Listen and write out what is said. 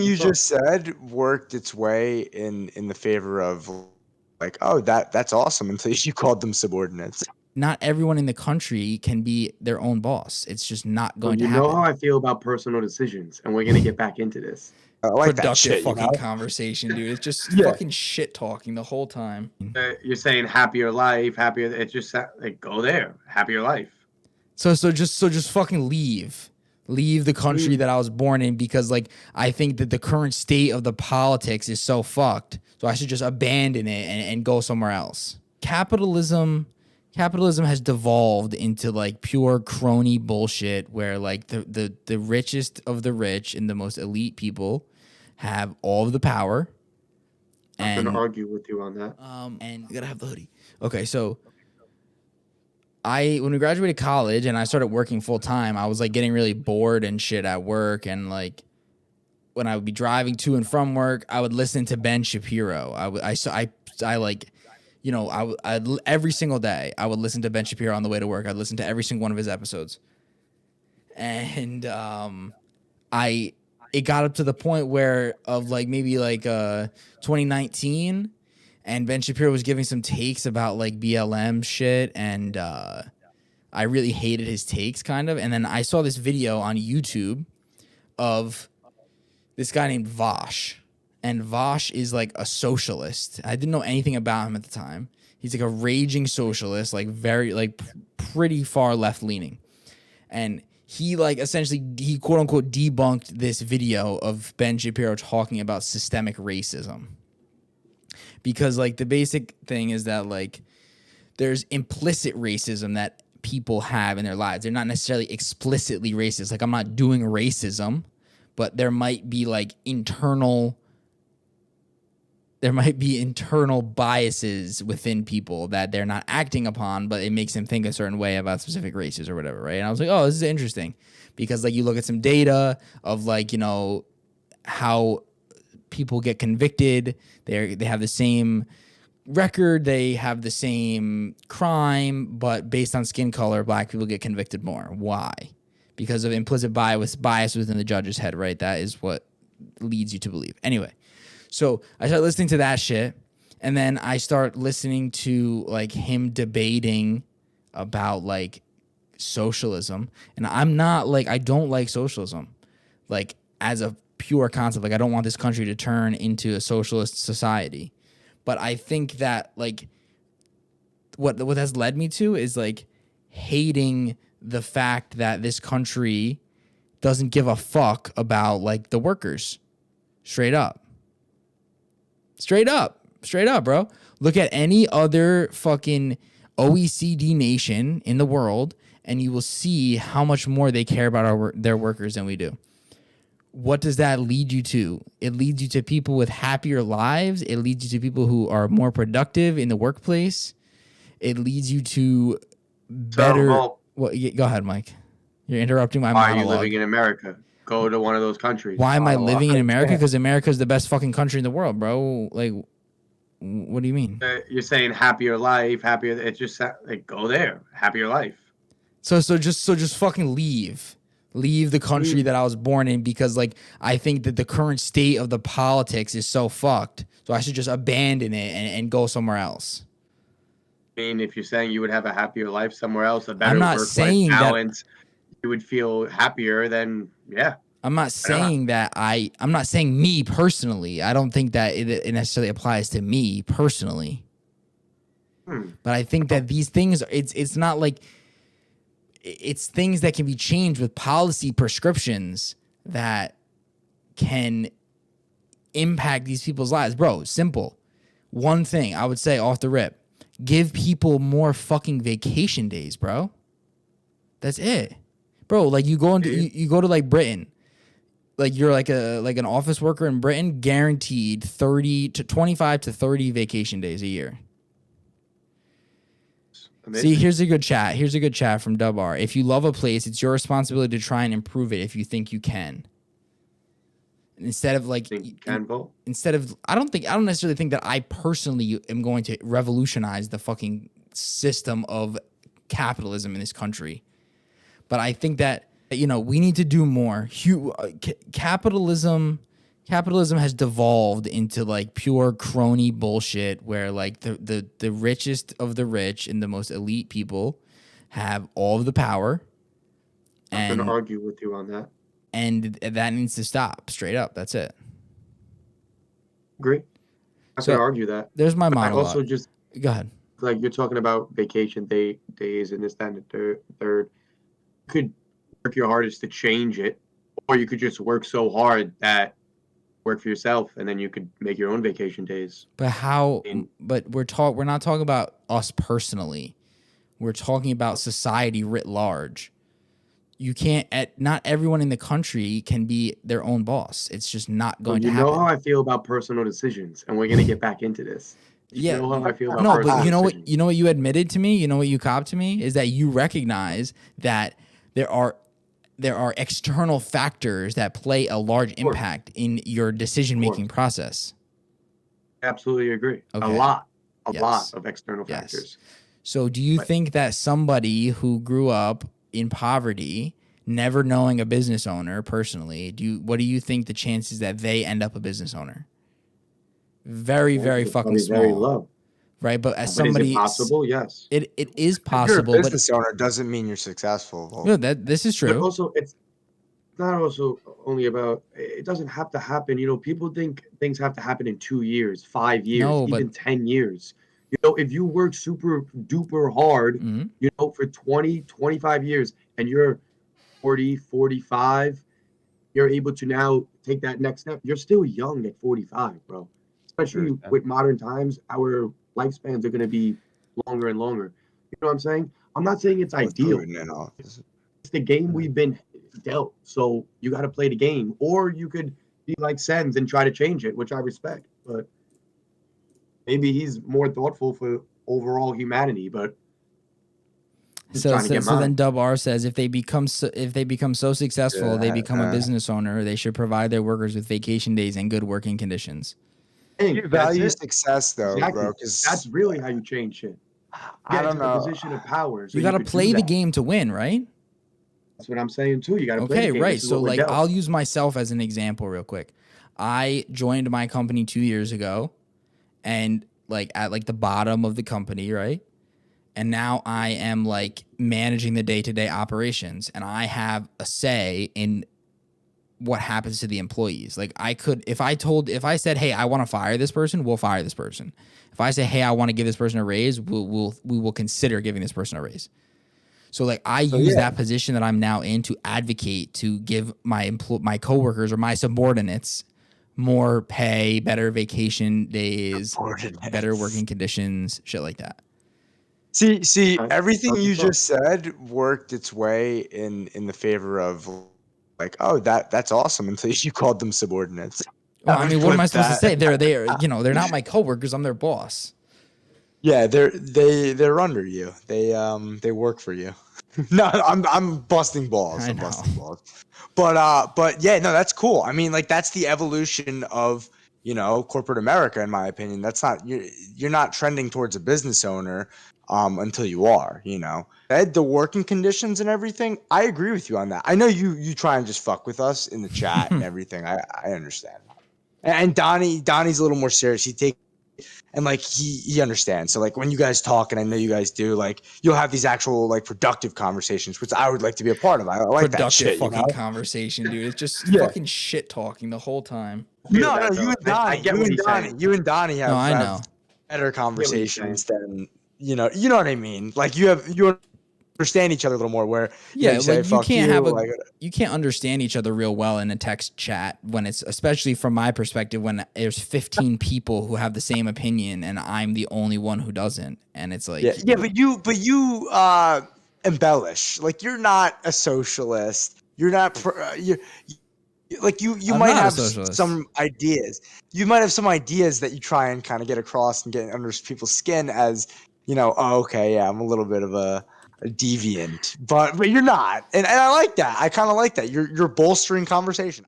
you What's up? just said worked its way in the favor of like, oh, that's awesome until you called them subordinates. Not everyone in the country can be their own boss. It's just not So going to you know how happen. I feel about personal decisions, and we're gonna get back into this. I like that Productive shit, you fucking know? conversation, dude. It's just Yeah. fucking shit talking the whole time. You're saying happier life, happier. It just like go there, happier life. So just fucking leave. Leave the country that I was born in, because like I think that the current state of the politics is so fucked. So I should just abandon it and go somewhere else. Capitalism has devolved into like pure crony bullshit where like the richest of the rich and the most elite people have all of the power. I'm gonna argue with you on that. And you gotta have the hoodie. Okay, so when we graduated college and I started working full time, I was like getting really bored and shit at work, and like when I would be driving to and from work, I would listen to Ben Shapiro. I like, you know, I every single day I would listen to Ben Shapiro on the way to work. I'd listen to every single one of his episodes, and it got up to the point where of like maybe like 2019. And Ben Shapiro was giving some takes about like BLM shit, and I really hated his takes, kind of. And then I saw this video on YouTube of this guy named Vosh, and Vosh is like a socialist. I didn't know anything about him at the time. He's like a raging socialist, like very like pretty far left leaning, and he like essentially he quote unquote debunked this video of Ben Shapiro talking about systemic racism. Because like the basic thing is that like there's implicit racism that people have in their lives. They're not necessarily explicitly racist. Like I'm not doing racism, but there might be internal biases within people that they're not acting upon, but it makes them think a certain way about specific races or whatever, right? And I was like, oh, this is interesting, because like you look at some data of like, you know, how people get convicted. They have the same record, they have the same crime, but based on skin color, black people get convicted more. Why? Because of implicit bias within the judge's head, right? That is what leads you to believe. Anyway, so I started listening to that shit, and then I start listening to like him debating about like socialism, and I'm not like, I don't like socialism like as a pure concept. Like I don't want this country to turn into a socialist society, but I think that like what has led me to is like hating the fact that this country doesn't give a fuck about like the workers. Straight up, bro. Look at any other fucking OECD nation in the world, and you will see how much more they care about their workers than we do. What does that lead you to? It leads you to people with happier lives. It leads you to people who are more productive in the workplace. It leads you to better. So, Well, go ahead, Mike. You're interrupting my why monologue. are you living in America? Go to one of those countries. Why am I living in America? Because America is the best fucking country in the world, bro. Like, what do you mean? You're saying happier life, happier. It's just like go there, happier life. So just fucking leave. Leave the country that I was born in, because like I think that the current state of the politics is so fucked. So I should just abandon it and go somewhere else. I mean, if you're saying you would have a happier life somewhere else, a better I'm not work-life saying balance, you would feel happier, then yeah. I'm not saying that I'm not saying me personally. I don't think that it necessarily applies to me personally. But I think that these things, it's not like, it's things that can be changed with policy prescriptions that can impact these people's lives. Bro, simple. One thing I would say off the rip: give people more fucking vacation days, bro. That's it. Bro, like you go to like Britain. Like you're like an office worker in Britain, guaranteed 25 to 30 vacation days a year. Amazing. See, here's a good chat from Dub-R. If you love a place, it's your responsibility to try and improve it if you think you can. Instead of like, I don't necessarily think that I personally am going to revolutionize the fucking system of capitalism in this country. But I think that, you know, we need to do more. Capitalism capitalism has devolved into like pure crony bullshit where like the richest of the rich and the most elite people have all of the power, I'm going to and argue with you on that. that needs to stop straight up. That's it. Agree. I'm not So going to argue that. there's my But I monologue. also just, Go ahead. like, you're talking about vacation days and this, that, and the third. You could work your hardest to change it, or you could just work so hard that work for yourself, and then you could make your own vacation days. But how? And But we're not talking about us personally. We're talking about society writ large. You can't. Not everyone in the country can be their own boss. It's just not so going to you know happen. how I feel about personal decisions, and we're gonna get back into this. You Yeah. know how I feel about No, personal but you know what? decisions. You know what you admitted to me. You know what you copped to me is that you recognize that there are external factors that play a large course. impact in your decision making process. Absolutely agree. Okay. A lot Yes. of external Yes. factors. So do you think that somebody who grew up in poverty, never knowing a business owner personally, what do you think the chances that they end up a business owner? Very, very It's fucking probably small. very low. Right? But as But is somebody, it possible? Yes. it is If you're a possible, but business owner, doesn't mean you're successful. no, this is But true. also, it's not also only about. It doesn't have to happen. You know, people think things have to happen in 2 years, 5 years, No, but even 10 years. You know, if you work super duper hard, mhm. you know, for 20, 25 years, and you're 40, 45, you're able to now take that next step. You're still young at 45, bro. Especially with modern times, our lifespans are going to be longer and longer. You know what I'm saying? I'm not saying it's with ideal. Putin and all. It's the game we've been dealt. So you got to play the game. Or you could be like Sens and try to change it, which I respect. But maybe he's more thoughtful for overall humanity. But he's So, trying to so, get so then mine. Dub R says if they become so successful, they become a business owner. They should provide their workers with vacation days and good working conditions. Hey, You that's value it. success though, Exactly. bro. Because That's really how you change shit. I Get don't into a know. position of power. So You got to could do play the that. game to win, right? That's what I'm saying too. You got to play Okay, the game. right. This is So what we're like dealt. I'll use myself as an example real quick. I joined my company 2 years ago and like at like the bottom of the company, right? And now I am like managing the day-to-day operations and I have a say in what happens to the employees. Like I could if I said, "Hey, I want to fire this person," we'll fire this person. If I say, "Hey, I want to give this person a raise," we will consider giving this person a raise. So like I use that position that I'm now in to advocate to give my coworkers or my subordinates more pay, better vacation days, better working conditions, shit like that. See, Okay. everything That's you what's up. just said worked its way in the favor of like, oh, that's awesome until you called them subordinates. Well, I I would mean, what am I flip supposed to that. say? They're they're not my coworkers. I'm their boss. Yeah, they're under you. They work for you. No, I'm busting balls. I I'm know. busting balls. But yeah, no, that's cool. I mean, like that's the evolution of, corporate America, in my opinion. That's not you're not trending towards a business owner until you are, Ed, the working conditions and everything, I agree with you on that. I know you try and just fuck with us in the chat and everything. I understand. And Donnie's a little more serious. And like he understands. So like when you guys talk, and I know you guys do, like you'll have these actual like productive conversations, which I would like to be a part of. I like that Productive shit, fucking conversation, dude. It's just Yeah. fucking shit talking the whole time. Feel No, that, you though. and Donnie, I get what he's saying. you and Donnie No, I know. have better he's conversations than you know what I mean. Like you understand each other a little more. Where Yeah, you say like you fuck can't you, have like you can't understand each other real well in a text chat when it's, especially from my perspective, when there's 15 people who have the same opinion and I'm the only one who doesn't, and it's like yeah, but you embellish. Like you're not a socialist. You're not. You're like you I'm might not a have socialist. some ideas. You might have some ideas that you try and kind of get across and get under people's skin as, oh, okay, yeah, I'm a little bit of a deviant, but you're not. And I like that. I kind of like that. You're bolstering conversation.